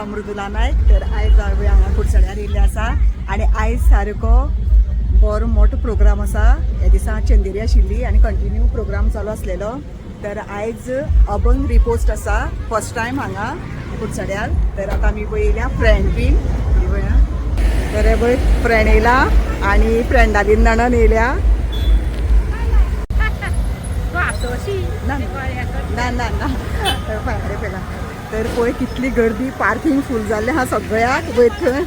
मृदुला नायक. तर आयज हांवें हांगा कुडचड्यार येयल्लें आसा आनी आयज सारको बरो मोठो प्रोग्राम आसा. ह्या दिसा चंदेरी आशिल्ली आनी कंटिन्यू प्रोग्राम चालू आसलेलो. तर आयज अभंग रिपोस्ट आसा फर्स्ट टायम हांगा कुडचड्यार. तर आतां आमी पळय येयल्या फ्रेंड बीन तर हे पळय फ्रेंड येयला आनी फ्रेंडा बीन नणन येयल्या. ना ना ना फायरे पेला. तर पळय कितली गर्दी, पार्किंग फूल जाल्लें आहा सगळ्याक वयर थंय.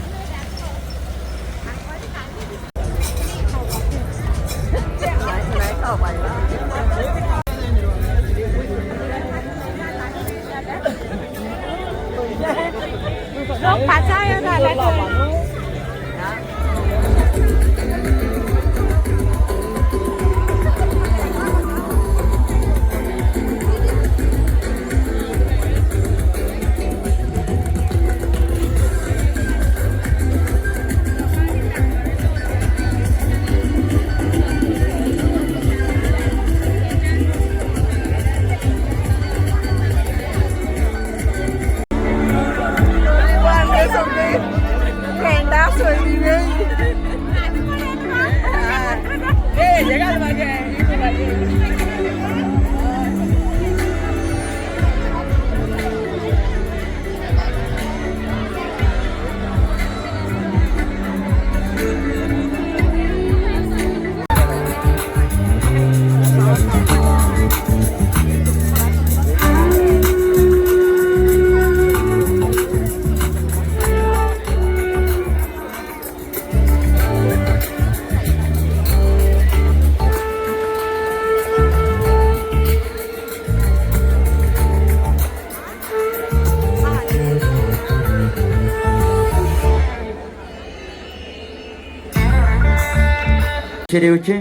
शेरीवचे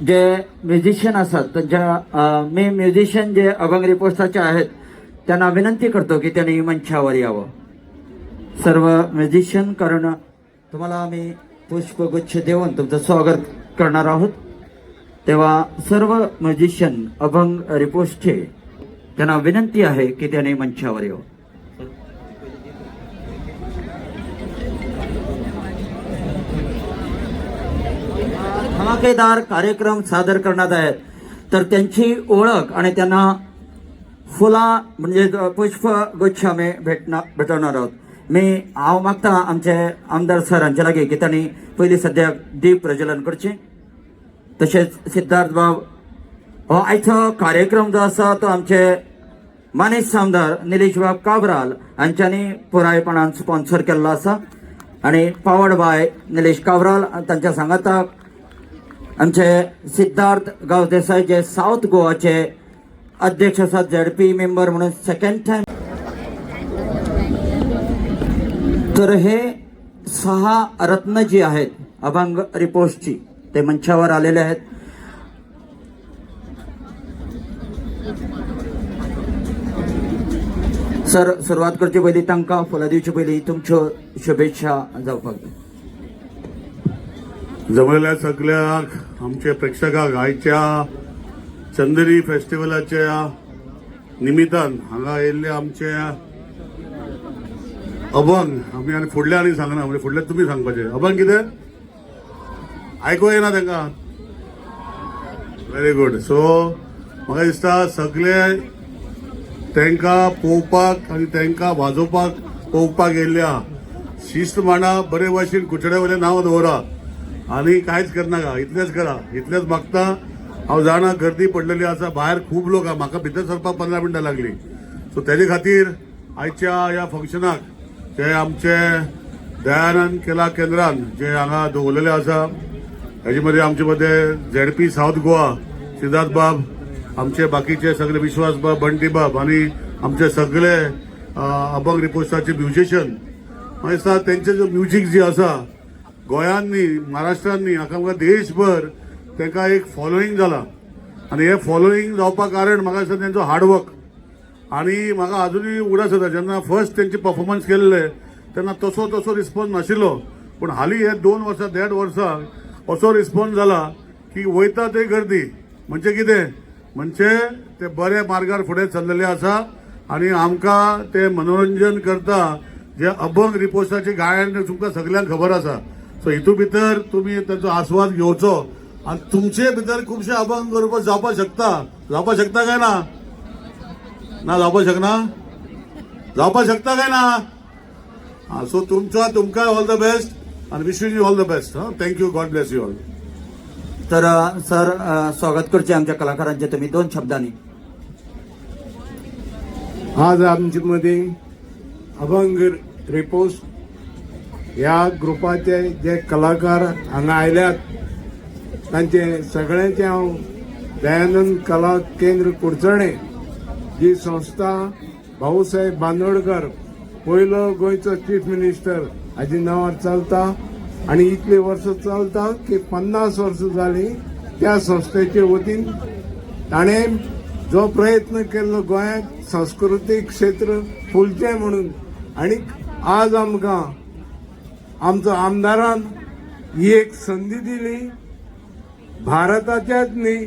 जे म्युझिशियन असतात त्यांच्या मी म्युझिशियन जे अभंग रिपोस्टाचे आहेत त्यांना विनंती करतो की त्यांनी मंचावर यावं. सर्व म्युझिशियन, कारण तुम्हाला आम्ही पुष्पगुच्छ देऊन तुमचं स्वागत करणार आहोत. तेव्हा सर्व म्युझिशियन अभंग रिपोस्टचे त्यांना विनंती आहे की त्यांनी मंचावर यावं. धमाकेदार कार्यक्रम सादर करण्यात आहेत. तर त्यांची ओळख आणि त्यांना फुला म्हणजे पुष्पगुच्छ आम्ही भेटवणार आहोत. हांव मागता आमचे आमदार सर हांचे लागीं की त्यांनी पयलीं सद्याक दीप प्रज्वलन करचें. तशेंच सिद्धार्थ बाब हो आयचो कार्यक्रम जो आसा तो आमचे मानेस्त आमदार निलेश बाब काब्राल हांच्यांनी पुरायपणान स्पॉन्सर केल्लो आसा आनी पावर्ड बाय निलेश काब्राल. तांच्या सांगाताक आमचे सिद्धार्थ गांवदेसाय जे साऊथ गोवाचे अध्यक्ष आसात, ZP मेंबर म्हणून सेकंड टाइम. तर हे 6 रत्न जी आहेत अभंग रिपोस्टची ते मंचावर आलेले आहेत. सर, सुरुवात करचे पयलीं तांकां फुलां दिवचे पयलीं तुमच्यो शुभेच्छा जावपाक जाय. जमलेल्या सगळ्याक आमच्या प्रेक्षकांक आयच्या चंदेरी फेस्टिवलाच्या निमित्तान हांगा येयल्ले आमचे अभंग आमी आनी फुडल्या सांगना, म्हणजे फुडल्या तुमी सांगपाचें. अभंग कितें आयकूं येना तांकां? Very good. सो म्हाका दिसता सगळे तांकां पळोवपाक आनी तांकां वाजोवपाक पळोवपाक येयल्ल्या शिस्त मांडा, बरे भाशेन कुचड्या वयलें नांव दवरा आनी कांयच करनाका. इतलेंच करा, इतलेंच मागता. हांव जाणा गर्दी पडलेली आसा, भायर खूब लोक आहा, म्हाका भितर सरपाक 15 मिनटां लागली. सो तेजे खातीर आयच्या ह्या फंक्शनाक जे आमचे दयानंद कला केंद्रान जे हांगा दवरलेले आसा हेजे मध्ये आमचे मध्ये ZP साऊथ गोवा सिद्धार्थ बाब, आमचे बाकीचे सगळे विश्वास बाब, बंटी बाब आनी आमचे सगळे अभंग रिपोस्टाचे म्युझिशियन. म्हाका दिसता तेंचे जो म्युझिक जी आसा गोंयांनी, महाराष्ट्रांनी, हाका देशभर तांकां एक फॉलोईंग जाला आनी हे फॉलोईंग जावपाक कारण म्हाका दिसता तेंचो हार्डवर्क. आनी म्हाका अजुनूय उगडास जाता जेन्ना फर्स्ट तेंचे परफॉर्मन्स केल्ले तेन्ना तसो रिस्पॉन्स नाशिल्लो, पूण हालीं हे 2 वर्सां 1.5 वर्सां असो रिस्पॉन्स जाला की वयता ते गर्दी. म्हणजे कितें म्हणजे ते बरे मार्गार फुडें चल्लेले आसा आणि आमकां ते मनोरंजन करता जे अभंग रिपोर्टाची गायन तुमकां सगळ्यांक खबर आसा. सो हितू भितर तुम्ही त्याचो आस्वाद घेवचो आणि तुमचे भितर खुबशे अभंग करपाक जावपाक शकता काय ना जावपाक शकना जावपाक शकता काय ना. सो तुमकां ऑल द बेस्ट आणि wish you all the best. Thank you. God bless you all. तर सर स्वागत करचे आमच्या कलाकारांचे तुम्ही 2 शब्दांनी. आज आमचे मध्ये अभंग रिपोस्ट ह्या ग्रुपाचे जे कलाकार हांगा आयल्यात तांचे सगळ्यांचे हांव दयानंद कला केंद्र कुडचणे जी संस्था भाऊसाहेब बांदोडकर पयलो गोंयचो चीफ मिनिस्टर हाजे नांवार चलता आणि इतले वर्ष चलता की 50 वर्ष जाली. त्या संस्थेचे वतीन ताणें जो प्रयत्न केल्लो गोंयांत सांस्कृतीक क्षेत्र फुलचें म्हणून आणि आज आमकां आमचो आमदारान ही एक संधी दिली. भारताच्याच न्ही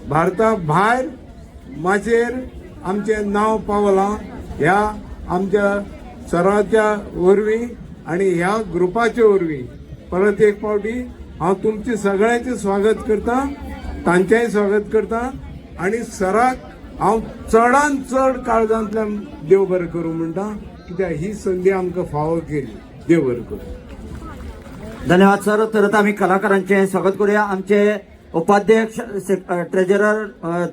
भारता भायर माचेर आमचें नांव पावलां ह्या आमच्या सराच्या वरवीं आणि ह्या ग्रुपाच्या वरवीं. परत एक फावटी हांव तुमचे सगळ्यांचे स्वागत करता, तांचेंय स्वागत करता आणि सराक हांव चडांत चड काळजांतल्यान देव बरें करूं म्हणटा कित्याक ही संधी आमकां फावो केली. देव बरें करूं. धन्यवाद सर. तर आता आम्ही कलाकारांचे स्वागत करूया. आमचे उपाध्यक्ष ट्रेजरर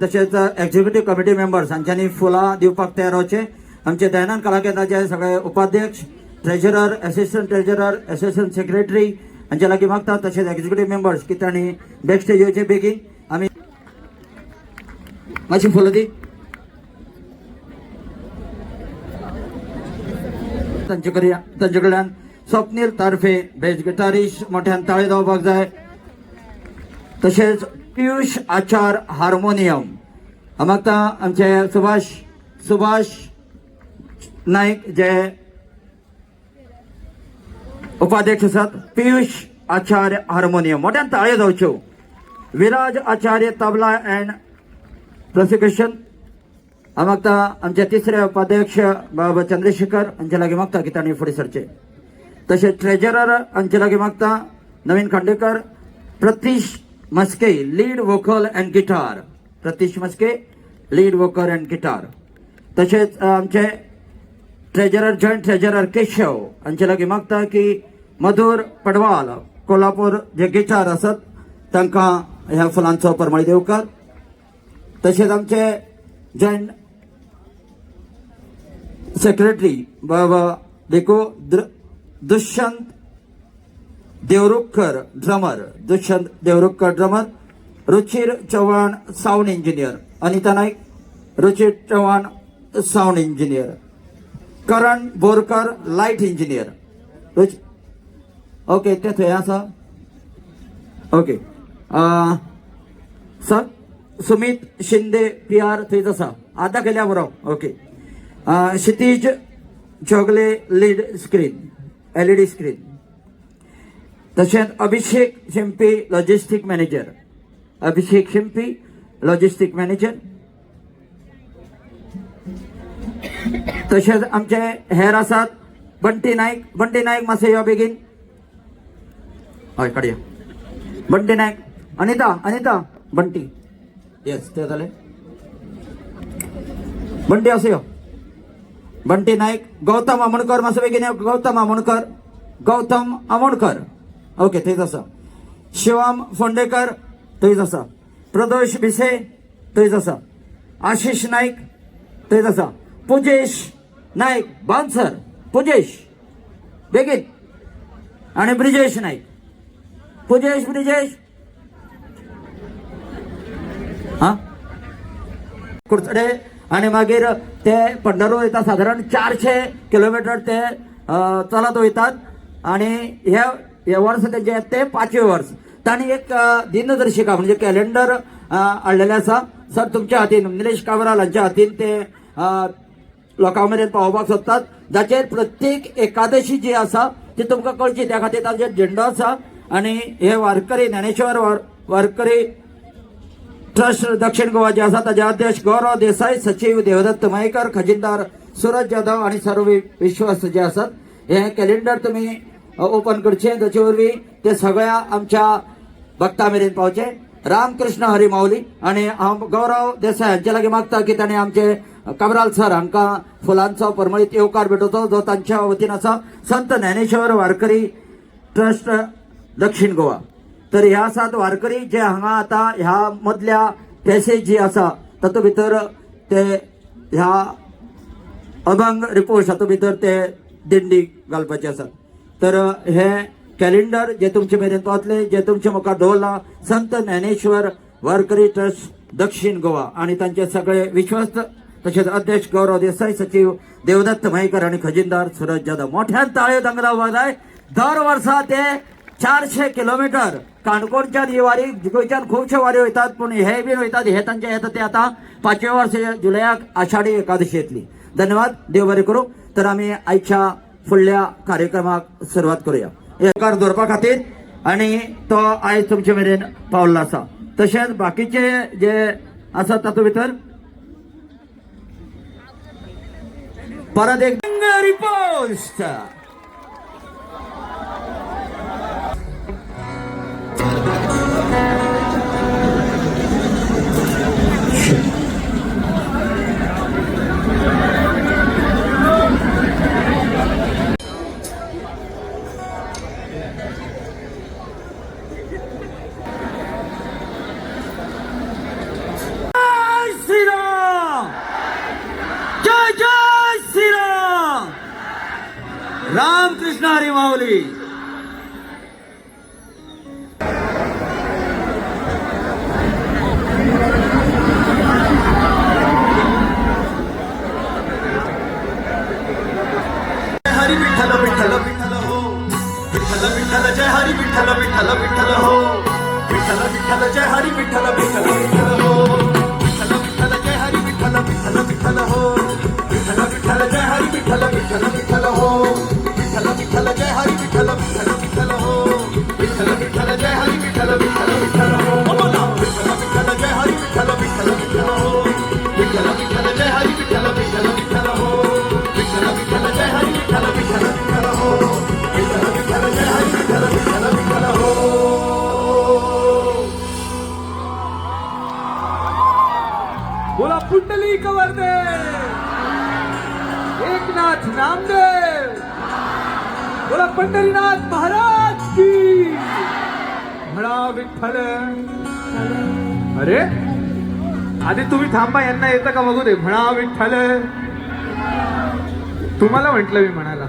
तसेच एक्झिक्युटिव्ह कमिटी मेंबर्स हांच्यांनी फुलां दिवपाक तयार रावचे. आमचे दयानंद कला केंद्राचे सगळे उपाध्यक्ष, treasurer, assistant treasurer, assistant secretary हांचे लागीं मागता. तसेच एक्झिक्युटिव्ह मेंबर्स की तांणी बॅक स्टेज येवचे बेगीन. आमी मातशी फुलां दी तांचे कडल्यान. स्वप्नील तारफे बेज गिटारिस्ट मोठ्यान ताळे जावपाक जाय. तसेच पियुष आचार हार्मोनियम मागता. आमचे सुभाष नाईक जे उपाध्यक्ष आसात. पियुष आचार्य हार्मोनियम मोठ्यान ताळे जावच्यो. विराज आचार्य तबला अँड प्रोसिक्युशन मागता. आमचे तिसरे उपाध्यक्ष बाबा चंद्रशेखर हांचे लागीं मागता की तांणी फुडें सरचे. तसेच ट्रेजरर हांचे लागीं मागता Naveen Khandekar. Pratish Maske lead vocal and guitar. Pratish Maske lead vocal and guitar. तसेच आमचे ट्रेजरर जॉईंट ट्रेजरर केशव हांचे लागीं मागता की मधुर पडवाल कोल्हापूर जे गिटार आसात तांकां ह्या फुलांचो परमळी देवकार. तसेच आमचे जॉईंट सेक्रेटरी बाबा देखो Dushyant Devrukhkar drummer. Ruchir Chavan sound engineer. Anita Naik Ruchir Chavan sound engineer. Karan Borkar light engineer. Okay ते थंय आसा. Okay sir Sumit Shinde PR थंयच आसा. आतां केल्या बरो. Okay Kshitij Jogle lead screen LED screen. तशेंच अभिषेक शिंपी लॉजिस्टिक मॅनेजर. तशेंच आमचे हेर आसात बंटी नाईक मातसो यो बेगीन. हय काडया. बंटी नाईक. अनिता बंटी. येस ते जालें. बंटी असो यो. बंटी नाईक. गौतम आमोणकर मातसो बेगीन यो. गौतम आमोणकर. ओके थंयच आसा. शिवम फोंडेकर थंयच आसा. प्रदोष भिसे थंयच आसा. आशिष नाईक थंयच आसा. पुजेश नाईक बांसर. पुजेश बेगीन. आणि ब्रिजेश नाईक. ब्रिजेश हा कुडचडे. आणि मागीर ते पंढरपूर वयता. साधारण 400 किलोमीटर ते चलत वयतात. आणि हे वर्स तेजे ते 5वें वर्स. तांणी एक दिनदर्शिका म्हणजे कॅलेंडर हाडलेलें आसा. सर तुमच्या हातीन निलेश काबराल हांच्या हातीन ते लोकां मेरेन पावोवपाक सोदतात. जाचेर प्रत्येक एकादशी जी आसा ती तुमकां कळची. त्या खातीर ताजेर झेंडो आसा. आणि हे वारकरी ज्ञानेश्वर वारकरी ट्रस्ट दक्षिण गोवा जे आसा ताचे अध्यक्ष गौरव देसाई, सचिव देवदत्त मयेकर, खजिनदार सूरज जाधव आणि सर्व विश्वास जे आसात हे कॅलेंडर तुम्ही ओपन करचे ताचे वरवीं ते सगळ्या आमच्या भक्ता मेरेन पावचे. रामकृष्ण हरी माऊली आणि हांव गौरव देसाई हांचे लागीं मागता की ताणें आमचे काबराल सर हांकां फुलांचो परमळीत येवकार भेटोवचो जो तांच्या वतीन आसा. संत ज्ञानेश्वर वारकरी ट्रस्ट दक्षिण गोवा. तर ह्या आसात वारकरी जे हांगा आतां ह्या मदल्या पॅसेज जी आसा तातूंत भितर ते ह्या अभंग रिपोर्ट हातूंत भितर ते दिंडी घालपाचे आसात. तर हे कॅलेंडर जे तुमचे मेरेन पावतले, जे तुमच्या मुखार दवरला संत ज्ञानेश्वर वारकरी ट्रस्ट दक्षिण गोवा आणि तांचे सगळे विश्वस्त तसेच अध्यक्ष गौरव देसाई, सचिव देवदत्त मयेकर आणि खजिनदार सूरज जाधव. मोठ्यान ताळयो दांगला जाय. दर वर्सा ते 400 किलोमीटर काणकोणच्यान ही वारी गोंयच्यान खुबश्यो वाऱ्यो वयतात पूण हे बीन वयतात हे तांचे येता ते आतां 5वें वर्स जुलयाक आषाढी एकादशी येतली. धन्यवाद, देव बरें करूं. तर आमी आयच्या फुडल्या कार्यक्रमाक सुरवात करूया एकार दवरपा खातीर आणि तो आयज तुमचे मेरेन पावल्लो आसा. तशेंच बाकीचे जे आसा तातूंत भितर परत एक रिपोस्ट रामकृष्ण हरी माऊली. हरी विठ्ठल विठ्ठल विठ्ठल हो, विठ्ठल विठ्ठल जय हरी विठ्ठल विठ्ठल विठ्ठल हो, विठ्ठल विठ्ठल जय हरी विठ्ठल विठ्ठल विठ्ठल हो, विठ्ठल विठ्ठल जय हरी विठ्ठल विठ्ठल विठ्ठल हो, विठ्ठल विठ्ठल जय हरी विठ्ठल विठ्ठल विठ्ठल हो, विठ्ठल विठ्ठल जय हरी विठ्ठल विठ्ठल विठ्ठल हो, विठ्ठल विठ्ठल जय हरी विठ्ठल विठ्ठल विठ्ठल हो, विठ्ठल विठ्ठल जय हरी विठ्ठल विठ्ठल विठ्ठल हो, विठ्ठल विठ्ठल जय हरी विठ्ठल विठ्ठल विठ्ठल हो, विठ्ठल विठ्ठल जय हरी विठ्ठल विठ्ठल विठ्ठल हो, विठ्ठल विठ्ठल जय हरी विठ्ठल विठ्ठल विठ्ठल हो. बोला पुंडलिक वरदे, एकनाथ नामदेव. बोला पंढरीनाथ महाराज की. म्हणा विठ्ठल. अरे आधी तुम्ही थांबा, यांना येतं का बघू दे. म्हणा विठ्ठल. तुम्हाला म्हटलं मी म्हणाला.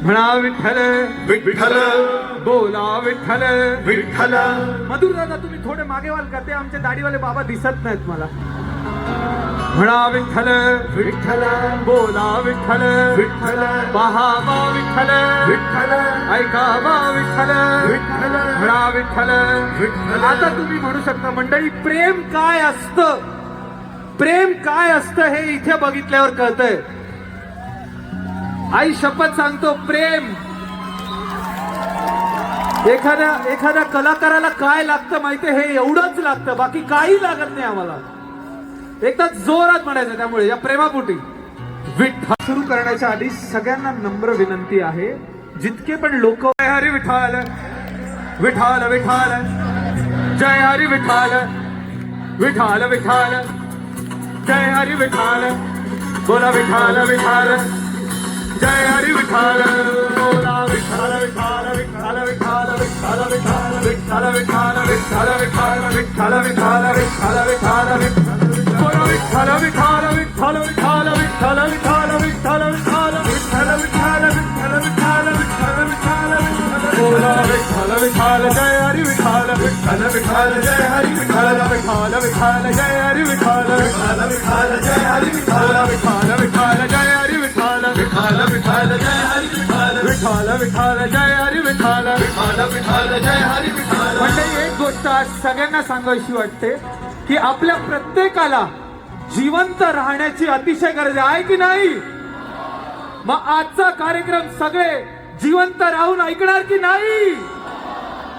म्हणा विठ्ठल विठ्ठल बोला विठ्ठल विठ्ठल. मधुर दादा तुम्ही थोडे मागेवाल करते, आमचे दाढीवाले बाबा दिसत नाहीत मला. म्हणा विठ्ठल विठ्ठल बोला विठ्ठल विठ्ठल पहावा विठ्ठल विठ्ठल ऐकावा विठ्ठल विठ्ठल म्हणा विठ्ठल विठ्ठल. आता तुम्ही म्हणू शकता मंडळी प्रेम काय असतं, प्रेम काय असतं हे इथे बघितल्यावर कळतंय. आई शपथ सांगतो, प्रेम एखाद्या कलाकाराला काय लागतं माहितीये, हे एवढंच लागतं, बाकी काही लागत नाही आम्हाला. एकदा जोरात म्हणायचं. त्यामुळे या प्रेमापोटी विठ्ठल सुरू करण्याच्या आधी सगळ्यांना नम्र विनंती आहे, जितके पण लोक जय हरी विठ्ठल विठ्ठल विठ्ठल जय हरी विठ्ठल विठ्ठल विठ्ठल जय हरी विठ्ठल. बोला विठ्ठल विठ्ठल जय हरी विठ्ठल. बोला विठ्ठल विठ्ठल विठ्ठल विठ्ठल विठ्ठल विठ्ठल विठ्ठल विठ्ठल विठ्ठल विठ्ठल विठ्ठल विठ्ठल विठ्ठल विठ्ठल. बोला विठ्ठल विठ्ठल विठ्ठल विठ्ठल विठ्ठल विठ्ठल विठ्ठल विठ्ठल विठ्ठल विठ्ठल विठ्ठल विठ्ठल विठ्ठल विठ्ठल. बोला विठ्ठल विठ्ठल जय हरी विठ्ठल विठ्ठल विठ्ठल जय हरी विठ्ठल विठ्ठल विठ्ठल जय हरी विठ्ठल विठ्ठल विठ्ठल जय हरी विठ्ठल विठ्ठल विठ्ठल जय हरी विठ्ठल विठ्ठल विठ्ठल जय हरी विठ्ठल विठ्ठल विठ्ठल जय हरी विठ्ठल विठ्ठल विठ्ठल जय हरी विठ्ठल. म्हणजे एक गोष्ट आज सगळ्यांना सांगावीशी वाटते की आपल्या प्रत्येकाला जिवंत राहण्याची अतिशय गरज आहे की नाही. मग आजचा कार्यक्रम सगळे जिवंत राहून ऐकणार की नाही.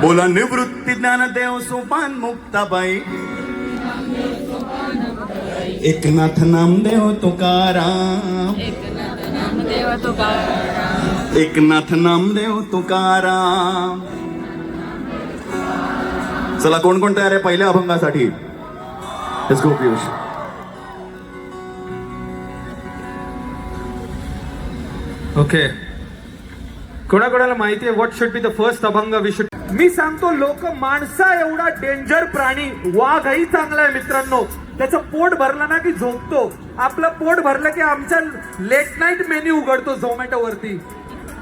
बोला निवृत्ती ज्ञानदेव सोपान मुक्ताबाई, एकनाथ नामदेव तुकाराम, एकनाथ नामदेव तुकाराम. चला कोण कोण तयार आहे पहिल्या अभंगासाठी? Let's go Piyush. ओके, कोणाकोणाला माहिती आहे what should be the first abhang we should? मी सांगतो, लोक माणसा एवढा डेंजर प्राणी, वाघही चांगला आहे मित्रांनो. त्याचं पोट भरलं ना की झोपतो, आपलं पोट भरलं की आमचा लेट नाईट मेन्यू उघडतो झोमॅटो वरती,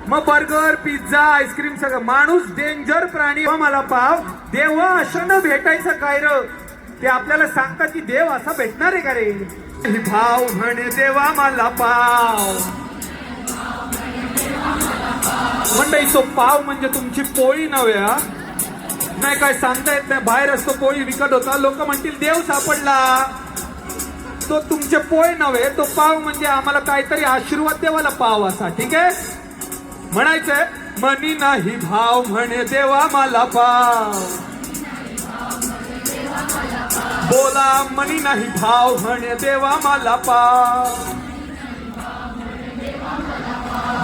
मग बर्गर, पिझ्झा, आईस्क्रीम सगळं. माणूस डेंजर प्राणी. मला पाव देवा अशानं भेटायचं काय र? ते आपल्याला सांगतात की देव असा भेटणार आहे का रे? भाव म्हणे देवा मला पाव. मंडळी, तो पाव म्हणजे तुमची पोळी नव्हे. नाही काय सांगता येत नाही, बाहेर असतो पोळी विकत होता, लोक म्हणतील देव सापडला. तो तुमचे पोळी नव्हे, तो पाव म्हणजे आम्हाला काहीतरी आशीर्वाद देवाला पाव असा. ठीक आहे, म्हणायचंय मनी नाही भाव म्हणे देवा मला पाव. बोला मनी नाही भाव म्हणे देवा मला पाव.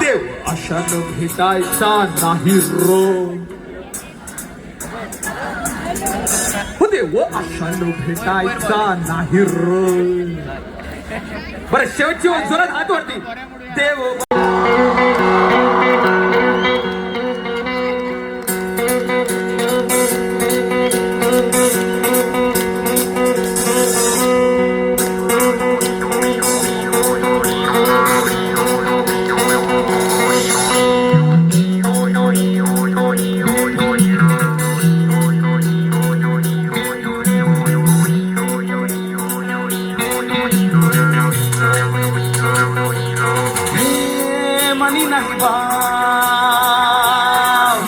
देव अशानं भेटायचा नाही रो, हो देव अशानं भेटायचा नाही रो. बरं, शेवटची जोरात हात वरती. देव मनी नाही भाव,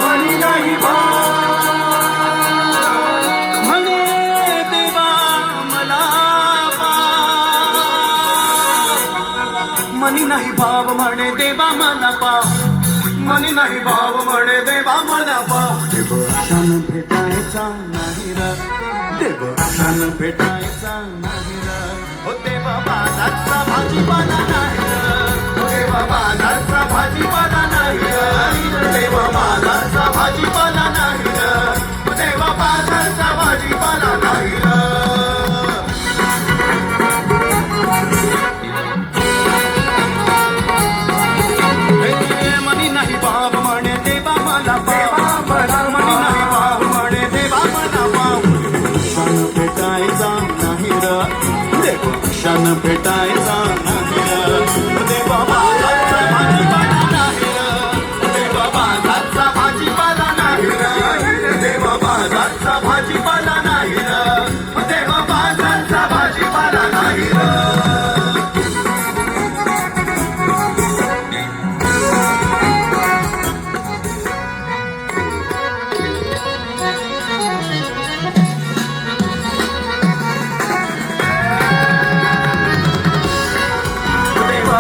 मनी नाही भाव म्हणे देवा मला पाव. मनी नाही भाव म्हणे देवा मला पाव, मनी नाही भाव म्हणे देवा मला पाव. देव अशानं भेटायचा नाही र, देव अशानं भेटायचा नाही र. हो देवा बाजारचा भाजीपाला नाही र, देवा बाजारचा भाजीपाला नाही र, देवा बाजारचा भाजीपाला नाही र, देवा बाजारचा भाजीपाला नाही र. मनी नाही भाव म्हणे देवा मला पाव, मनी नाही भाव म्हणे देवा मला पाव. क्षण भेटायचा नाही र, देव क्षण भेटायचा नाही र. देवा बाजारचा भाजीपाला नाही र, देवा बाजारचा भाजीपाला नाही र, देवा बाजारचा भाजीपाला नाही र, देवा बाजारचा भाजीपाला नाही र.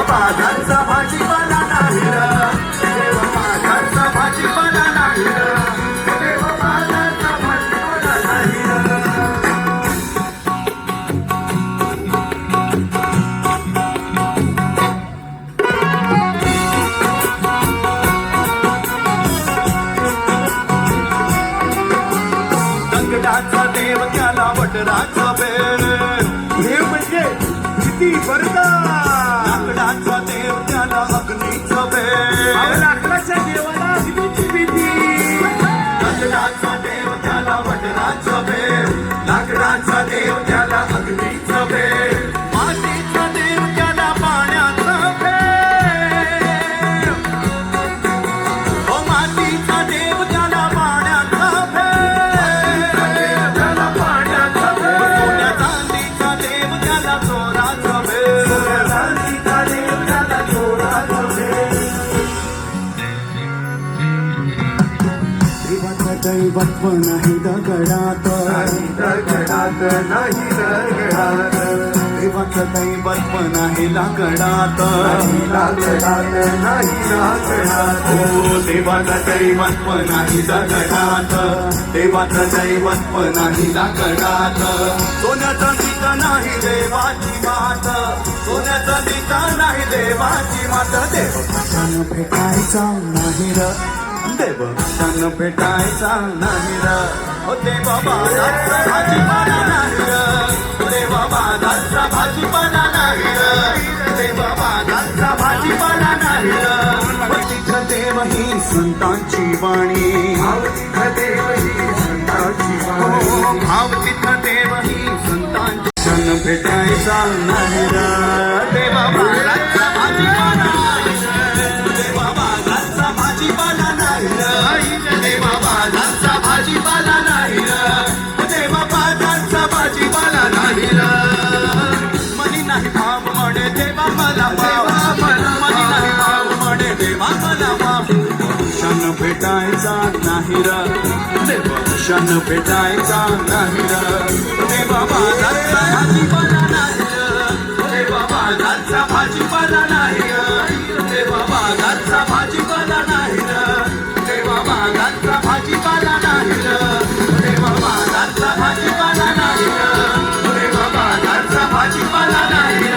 बाजारचा भाजीपाला नाही र, देवा बाजारचा भाजीपाला नाही र, देवा बाजारचा भाजीपाला नाही र. दगडाचा देव त्याला वटराचा बेळ, देव म्हणजे भीती बरदा. लाकडाचा देव त्याला अग्नीचा बेळ, लाकडाच्या देवाला अग्नीची भीती. लाकडाचा देव त्याला वटराचा बेळ, लाकडाचा देव त्याला अग्नीचा बेळ. मातीचा देव त्याला पाण्याचा बेळ, हो मातीचा देव त्याला पाण्याचा बेळ, त्याला पाण्याचा बेळ. सोन्या चांदीचा देव त्याला चोराचा बेळ, चांदीचा देव त्याला चोराचा बेळ. देवाचं दैवत्व नाही दगडात, दगडात नाही दगडात. देवाचं दैवत्व नाही लाकडात हो देवाचं दैवत्व नाही दगडात देवाचं दैवत्व नाही लाकडात सोन्याचं गीत नाही देवाची मात सोन्याचं गीत नाही देवाची मात देव कशानं भेटायचा नाही र देव कशानं भेटायचा नाही र हो देवा बाजारचा भाजीपाला नाही र देवा बाजारचा भाजीपाला नाही र देवा बाजारचा भाजीपाला नाही र तिथं देव ही संतांची वाणी भाव तिथं देव ही संतांची क्षण भेटायचा नाही र देवा बाजारचा भाजीपाला नाही र देवा बाजारचा भाजीपाला नाही र देवा बाजारचा भाजीपाला नाही र देवा बाजारचा भाजीपाला नाही र मनी नाही भाव म्हणे देवा मला भाव मनी नाही भाव म्हणे देवा मला भाव क्षण भेटायचा नाही र देवा क्षण भेटायचा नाही र देवा बाजारचा भाजीपाला नाही र देवा बाजारचा भाजीपाला नाही र देवा बाजारचा भाजीपाला नाही र देवा बाजारचा भाजीपाला नाही र देवा बाजारचा भाजीपाला नाही र देवा बाजारचा भाजीपाला नाही र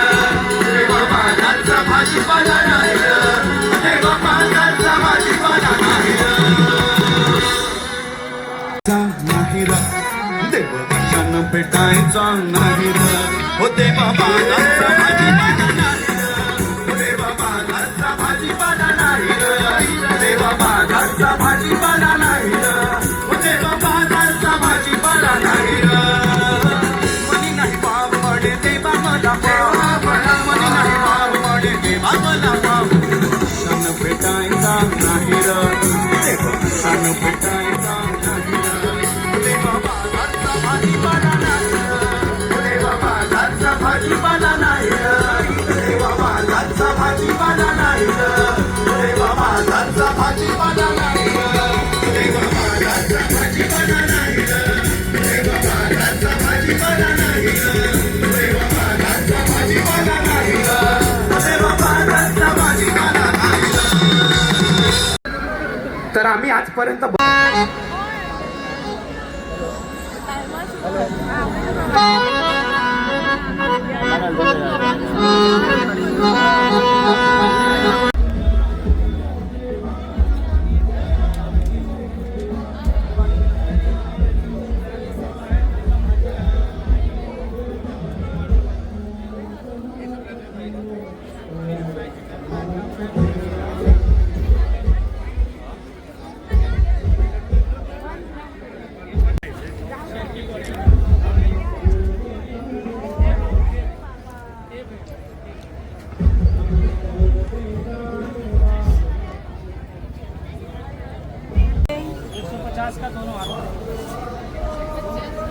देवा बाजारचा भाजीपाला नाही र देवा बाजारचा भाजीपाला नाही र नाही र देव क्षण भेटायचा नाही र हो देवा बाजारचा भाजीपाला नाही र देवा बाजारचा भाजीपाला नाही र देवा बाजारचा भाजीपाला नाही र हो देवा बाजारचा भाजीपाला नाही र मनी नाही भाव म्हणे देवा मला भाव मनी नाही भाव म्हणे देवा मला भाव क्षण भेटायचा नाही र देव क्षण भेटायचा नाही र देवा बाजारचा भाजीपाला नाही र देवा बाजारचा भाजीपाला नाही र देवा बाजारचा भाजीपाला नाही र देवा बाजारचा भाजीपाला नाही र देवा बाजारचा भाजीपाला नाही र देवा बाजारचा भाजीपाला नाही र देवा बाजारचा भाजीपाला नाही र देवा बाजारचा भाजीपाला नाही र तर आम्ही आजपर्यंत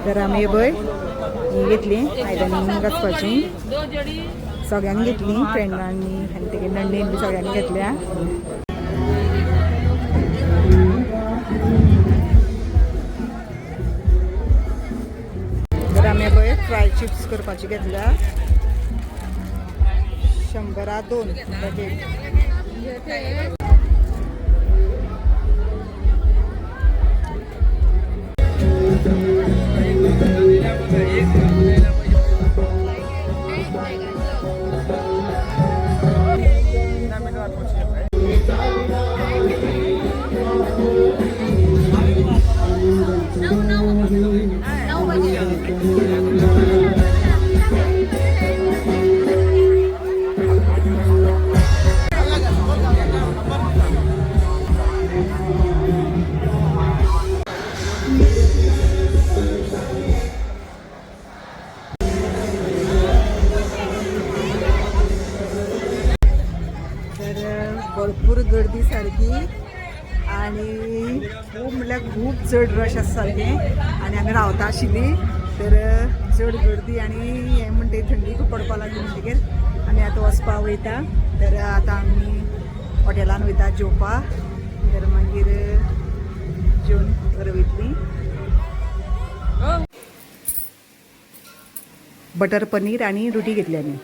तर आम्ही बय ही घेतली आयदनांनी गचपाची सगळ्यांनी घेतली फ्रेंडांनी आनी तेगे नंडीन बी सगळ्यांनी घेतल्या तर आम्ही बय फ्राय चिप्स करपाची घेतल्या 100 पॅकेट भरपूर गर्दी सारखी आणि खूप म्हळ्यार खूप चड रश आसा सारकें आनी आमी रावता आशिल्ली तर चड गर्दी आनी हें म्हणटा थंडी खूब पडपा लागली म्हणटकीर आमी आतां वचपा वयता तर आतां आमी हॉटेलान वयता जेवपाक तर मागीर जेवन घरा वयतलीं बटर पनीर आणि रोटी घेतली आम्ही